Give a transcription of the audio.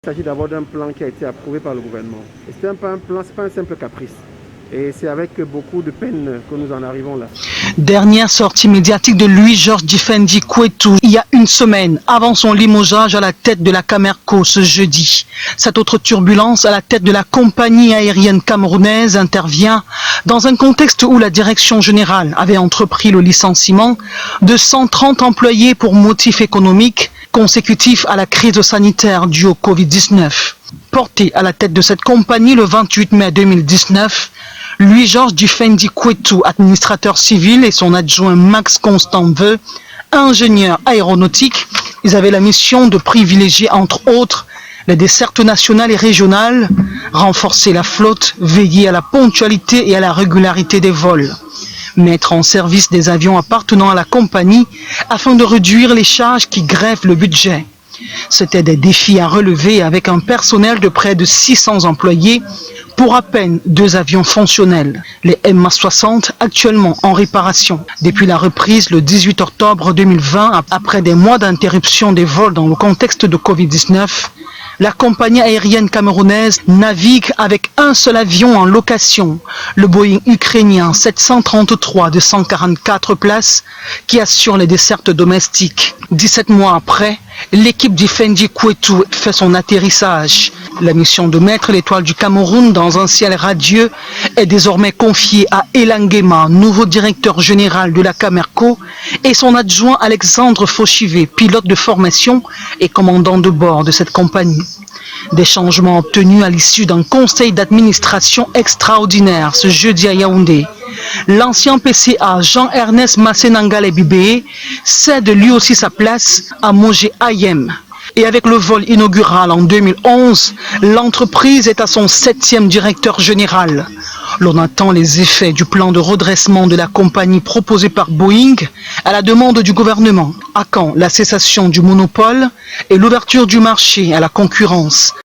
Il s'agit d'abord d'un plan qui a été approuvé par le gouvernement. Ce n'est pas un plan, ce n'est pas un simple caprice. Et c'est avec beaucoup de peine que nous en arrivons là. Dernière sortie médiatique de Louis-Georges Difendi Kouetou il y a une semaine avant son limogeage à la tête de la Camerco ce jeudi. Cette autre turbulence à la tête de la compagnie aérienne camerounaise intervient dans un contexte où la direction générale avait entrepris le licenciement de 130 employés pour motif économique consécutif à la crise sanitaire due au Covid-19. Porté à la tête de cette compagnie le 28 mai 2019, Louis-Georges Difendi Kouetou, administrateur civil, et son adjoint Max Constanveu, ingénieur aéronautique, ils avaient la mission de privilégier entre autres les dessertes nationales et régionales, renforcer la flotte, veiller à la ponctualité et à la régularité des vols, mettre en service des avions appartenant à la compagnie afin de réduire les charges qui grèvent le budget. C'était des défis à relever avec un personnel de près de 600 employés pour à peine 2 avions fonctionnels, les MA60 actuellement en réparation. Depuis la reprise le 18 octobre 2020, après des mois d'interruption des vols dans le contexte de Covid-19, la compagnie aérienne camerounaise navigue avec un seul avion en location, le Boeing ukrainien 733 de 144 places qui assure les dessertes domestiques. 17 mois après, l'équipe Difendi Kouetou fait son atterrissage. La mission de mettre l'étoile du Cameroun dans un ciel radieux est désormais confiée à Elangema, nouveau directeur général de la Camerco, et son adjoint Alexandre Fauchivé, pilote de formation et commandant de bord de cette compagnie. Des changements obtenus à l'issue d'un conseil d'administration extraordinaire ce jeudi à Yaoundé. L'ancien PCA Jean-Ernest Massenangale Bibé cède lui aussi sa place à Mogé Ayem. Et avec le vol inaugural en 2011, l'entreprise est à son 7e directeur général. L'on attend les effets du plan de redressement de la compagnie proposé par Boeing à la demande du gouvernement. À quand la cessation du monopole et l'ouverture du marché à la concurrence?